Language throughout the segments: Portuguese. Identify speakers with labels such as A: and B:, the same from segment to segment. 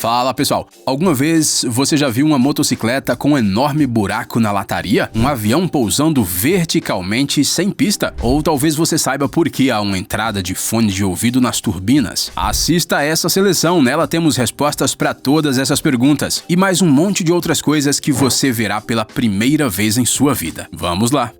A: Fala pessoal, alguma vez você já viu uma motocicleta com um enorme buraco na lataria? Um avião pousando verticalmente sem pista? Ou talvez você saiba por que há uma entrada de fone de ouvido nas turbinas? Assista a essa seleção, nela temos respostas para todas essas perguntas e mais um monte de outras coisas que você verá pela primeira vez em sua vida. Vamos lá!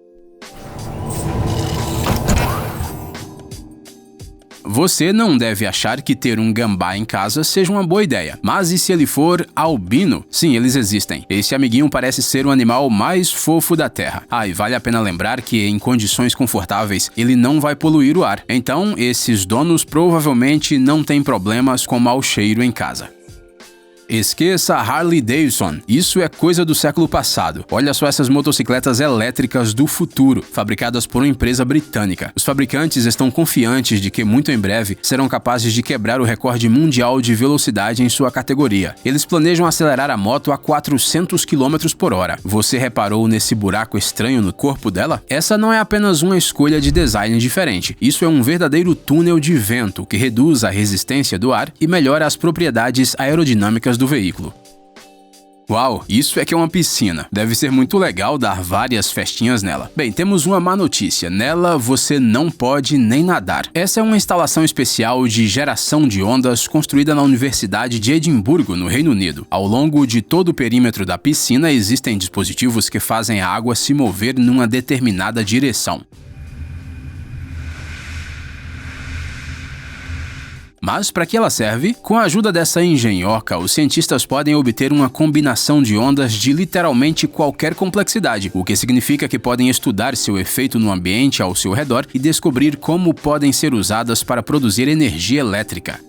A: Você não deve achar que ter um gambá em casa seja uma boa ideia. Mas e se ele for albino? Sim, eles existem. Esse amiguinho parece ser o animal mais fofo da Terra. E vale a pena lembrar que em condições confortáveis ele não vai poluir o ar. Então, esses donos provavelmente não têm problemas com mau cheiro em casa. Esqueça a Harley Davidson, isso é coisa do século passado. Olha só essas motocicletas elétricas do futuro, fabricadas por uma empresa britânica. Os fabricantes estão confiantes de que muito em breve serão capazes de quebrar o recorde mundial de velocidade em sua categoria. Eles planejam acelerar a moto a 400 km por hora. Você reparou nesse buraco estranho no corpo dela? Essa não é apenas uma escolha de design diferente. Isso é um verdadeiro túnel de vento que reduz a resistência do ar e melhora as propriedades aerodinâmicas do veículo. Uau, isso é que é uma piscina. Deve ser muito legal dar várias festinhas nela. Bem, temos uma má notícia. Nela você não pode nem nadar. Essa é uma instalação especial de geração de ondas construída na Universidade de Edimburgo, no Reino Unido. Ao longo de todo o perímetro da piscina existem dispositivos que fazem a água se mover numa determinada direção. Mas para que ela serve? Com a ajuda dessa engenhoca, os cientistas podem obter uma combinação de ondas de literalmente qualquer complexidade, o que significa que podem estudar seu efeito no ambiente ao seu redor e descobrir como podem ser usadas para produzir energia elétrica.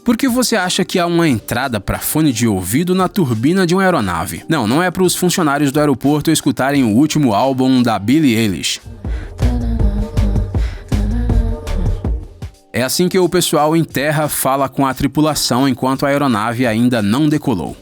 A: Por que você acha que há uma entrada para fone de ouvido na turbina de uma aeronave? Não é para os funcionários do aeroporto escutarem o último álbum da Billie Eilish. É assim que o pessoal em terra fala com a tripulação enquanto a aeronave ainda não decolou.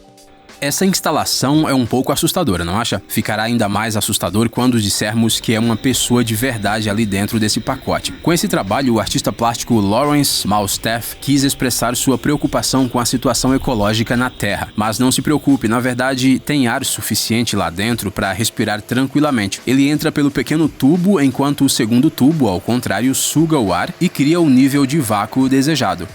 A: Essa instalação é um pouco assustadora, não acha? Ficará ainda mais assustador quando dissermos que é uma pessoa de verdade ali dentro desse pacote. Com esse trabalho, o artista plástico Lawrence Malstaff quis expressar sua preocupação com a situação ecológica na Terra. Mas não se preocupe, na verdade, tem ar suficiente lá dentro para respirar tranquilamente. Ele entra pelo pequeno tubo, enquanto o segundo tubo, ao contrário, suga o ar e cria o nível de vácuo desejado.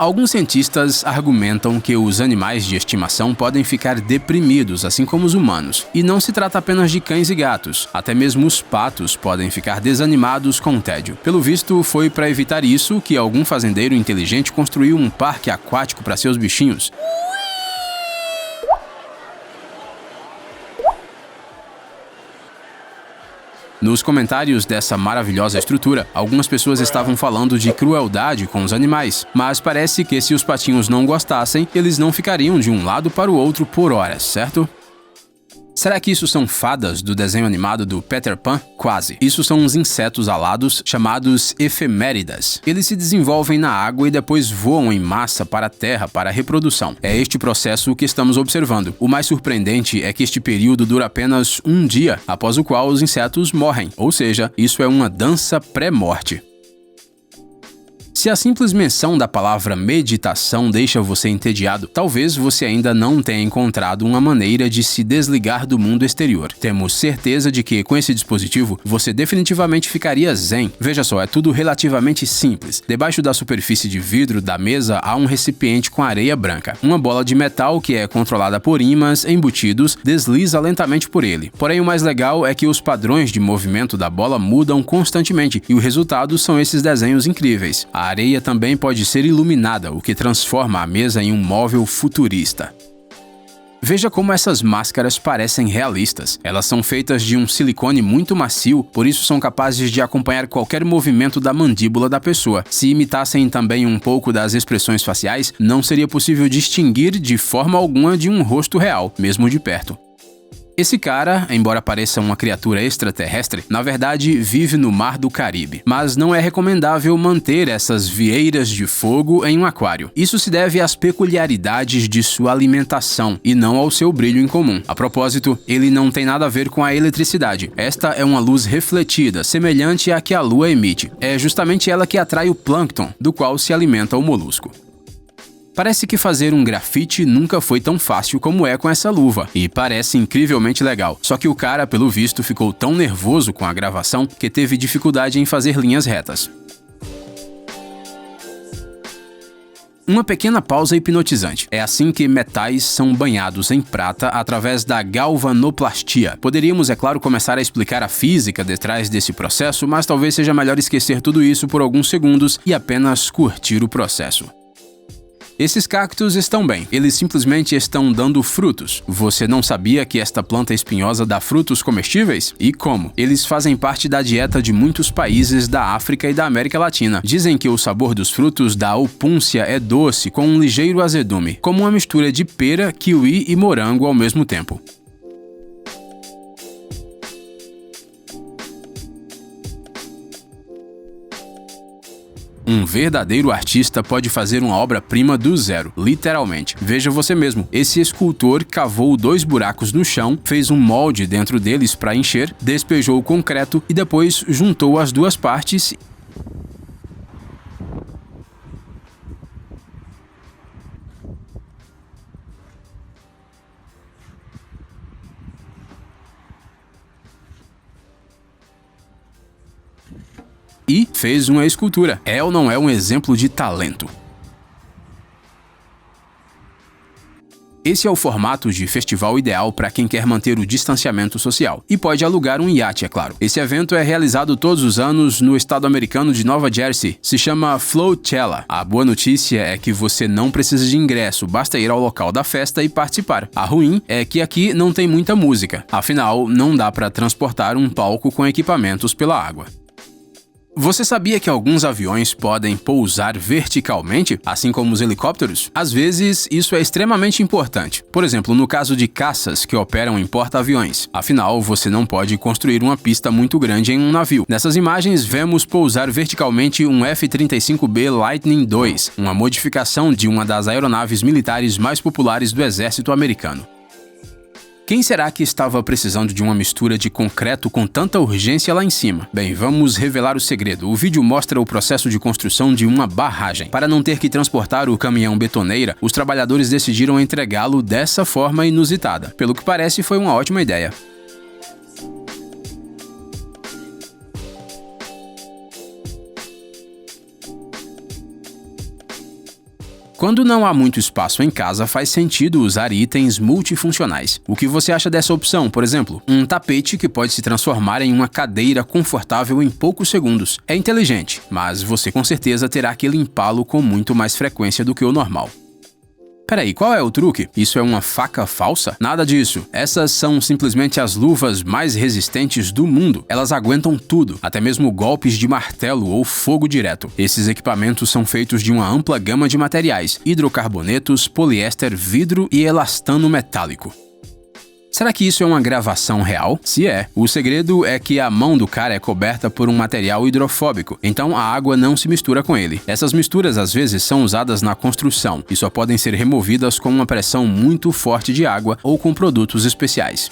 A: Alguns cientistas argumentam que os animais de estimação podem ficar deprimidos, assim como os humanos. E não se trata apenas de cães e gatos, até mesmo os patos podem ficar desanimados com o tédio. Pelo visto, foi para evitar isso que algum fazendeiro inteligente construiu um parque aquático para seus bichinhos. Nos comentários dessa maravilhosa estrutura, algumas pessoas estavam falando de crueldade com os animais, mas parece que se os patinhos não gostassem, eles não ficariam de um lado para o outro por horas, certo? Será que isso são fadas do desenho animado do Peter Pan? Quase. Isso são uns insetos alados chamados efeméridas. Eles se desenvolvem na água e depois voam em massa para a terra para a reprodução. É este processo que estamos observando. O mais surpreendente é que este período dura apenas um dia, após o qual os insetos morrem. Ou seja, isso é uma dança pré-morte. Se a simples menção da palavra meditação deixa você entediado, talvez você ainda não tenha encontrado uma maneira de se desligar do mundo exterior. Temos certeza de que, com esse dispositivo, você definitivamente ficaria zen. Veja só, é tudo relativamente simples. Debaixo da superfície de vidro da mesa há um recipiente com areia branca. Uma bola de metal, que é controlada por ímãs embutidos, desliza lentamente por ele. Porém, o mais legal é que os padrões de movimento da bola mudam constantemente e o resultado são esses desenhos incríveis. A areia também pode ser iluminada, o que transforma a mesa em um móvel futurista. Veja como essas máscaras parecem realistas. Elas são feitas de um silicone muito macio, por isso são capazes de acompanhar qualquer movimento da mandíbula da pessoa. Se imitassem também um pouco das expressões faciais, não seria possível distinguir de forma alguma de um rosto real, mesmo de perto. Esse cara, embora pareça uma criatura extraterrestre, na verdade vive no Mar do Caribe. Mas não é recomendável manter essas vieiras de fogo em um aquário. Isso se deve às peculiaridades de sua alimentação e não ao seu brilho incomum. A propósito, ele não tem nada a ver com a eletricidade. Esta é uma luz refletida, semelhante à que a Lua emite. É justamente ela que atrai o plâncton, do qual se alimenta o molusco. Parece que fazer um grafite nunca foi tão fácil como é com essa luva, e parece incrivelmente legal. Só que o cara, pelo visto, ficou tão nervoso com a gravação que teve dificuldade em fazer linhas retas. Uma pequena pausa hipnotizante. É assim que metais são banhados em prata através da galvanoplastia. Poderíamos, é claro, começar a explicar a física detrás desse processo, mas talvez seja melhor esquecer tudo isso por alguns segundos e apenas curtir o processo. Esses cactos estão bem, eles simplesmente estão dando frutos. Você não sabia que esta planta espinhosa dá frutos comestíveis? E como? Eles fazem parte da dieta de muitos países da África e da América Latina. Dizem que o sabor dos frutos da opúncia é doce, com um ligeiro azedume, como uma mistura de pera, kiwi e morango ao mesmo tempo. Um verdadeiro artista pode fazer uma obra-prima do zero, literalmente. Veja você mesmo, esse escultor cavou 2 buracos no chão, fez um molde dentro deles para encher, despejou o concreto e depois juntou as 2 partes. E fez uma escultura. É ou não é um exemplo de talento? Esse é o formato de festival ideal para quem quer manter o distanciamento social. E pode alugar um iate, é claro. Esse evento é realizado todos os anos no estado americano de Nova Jersey. Se chama Floatella. A boa notícia é que você não precisa de ingresso, basta ir ao local da festa e participar. A ruim é que aqui não tem muita música. Afinal, não dá para transportar um palco com equipamentos pela água. Você sabia que alguns aviões podem pousar verticalmente, assim como os helicópteros? Às vezes, isso é extremamente importante. Por exemplo, no caso de caças que operam em porta-aviões. Afinal, você não pode construir uma pista muito grande em um navio. Nessas imagens, vemos pousar verticalmente um F-35B Lightning II, uma modificação de uma das aeronaves militares mais populares do exército americano. Quem será que estava precisando de uma mistura de concreto com tanta urgência lá em cima? Bem, vamos revelar o segredo. O vídeo mostra o processo de construção de uma barragem. Para não ter que transportar o caminhão betoneira, os trabalhadores decidiram entregá-lo dessa forma inusitada. Pelo que parece, foi uma ótima ideia. Quando não há muito espaço em casa, faz sentido usar itens multifuncionais. O que você acha dessa opção, por exemplo? Um tapete que pode se transformar em uma cadeira confortável em poucos segundos. É inteligente, mas você com certeza terá que limpá-lo com muito mais frequência do que o normal. Peraí, qual é o truque? Isso é uma faca falsa? Nada disso. Essas são simplesmente as luvas mais resistentes do mundo. Elas aguentam tudo, até mesmo golpes de martelo ou fogo direto. Esses equipamentos são feitos de uma ampla gama de materiais: hidrocarbonetos, poliéster, vidro e elastano metálico. Será que isso é uma gravação real? Se é, o segredo é que a mão do cara é coberta por um material hidrofóbico, então a água não se mistura com ele. Essas misturas às vezes são usadas na construção e só podem ser removidas com uma pressão muito forte de água ou com produtos especiais.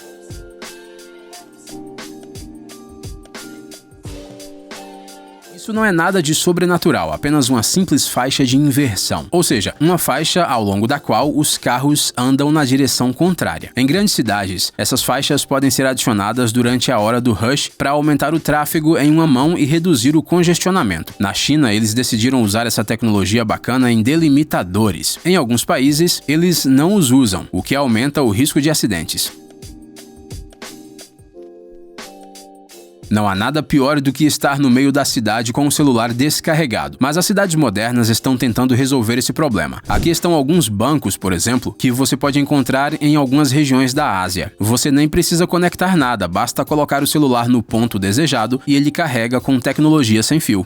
A: Isso não é nada de sobrenatural, apenas uma simples faixa de inversão, ou seja, uma faixa ao longo da qual os carros andam na direção contrária. Em grandes cidades, essas faixas podem ser adicionadas durante a hora do rush para aumentar o tráfego em uma mão e reduzir o congestionamento. Na China, eles decidiram usar essa tecnologia bacana em delimitadores. Em alguns países, eles não os usam, o que aumenta o risco de acidentes. Não há nada pior do que estar no meio da cidade com o celular descarregado, mas as cidades modernas estão tentando resolver esse problema. Aqui estão alguns bancos, por exemplo, que você pode encontrar em algumas regiões da Ásia. Você nem precisa conectar nada, basta colocar o celular no ponto desejado e ele carrega com tecnologia sem fio.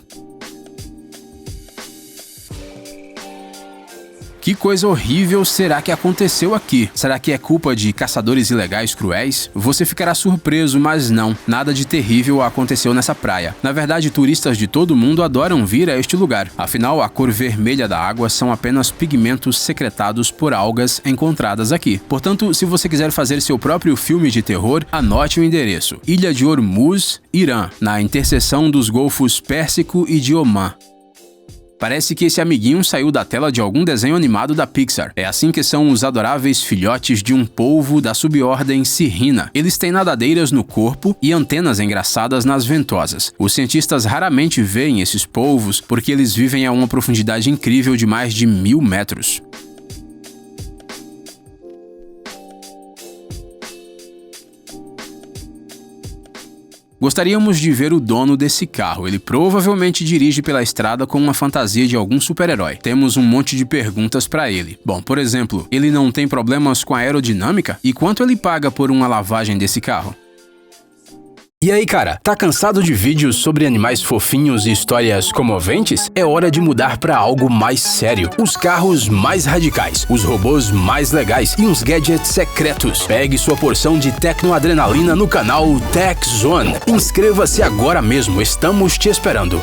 A: Que coisa horrível será que aconteceu aqui? Será que é culpa de caçadores ilegais cruéis? Você ficará surpreso, mas não. Nada de terrível aconteceu nessa praia. Na verdade, turistas de todo mundo adoram vir a este lugar. Afinal, a cor vermelha da água são apenas pigmentos secretados por algas encontradas aqui. Portanto, se você quiser fazer seu próprio filme de terror, anote o endereço: Ilha de Hormuz, Irã, na interseção dos golfos Pérsico e de Omã. Parece que esse amiguinho saiu da tela de algum desenho animado da Pixar. É assim que são os adoráveis filhotes de um polvo da subordem Sirrina. Eles têm nadadeiras no corpo e antenas engraçadas nas ventosas. Os cientistas raramente veem esses polvos porque eles vivem a uma profundidade incrível de mais de 1000 metros. Gostaríamos de ver o dono desse carro. Ele provavelmente dirige pela estrada com uma fantasia de algum super-herói. Temos um monte de perguntas para ele. Bom, por exemplo, ele não tem problemas com a aerodinâmica? E quanto ele paga por uma lavagem desse carro?
B: E aí, cara, tá cansado de vídeos sobre animais fofinhos e histórias comoventes? É hora de mudar pra algo mais sério. Os carros mais radicais, os robôs mais legais e uns gadgets secretos. Pegue sua porção de tecnoadrenalina no canal Tech Zone. Inscreva-se agora mesmo, estamos te esperando.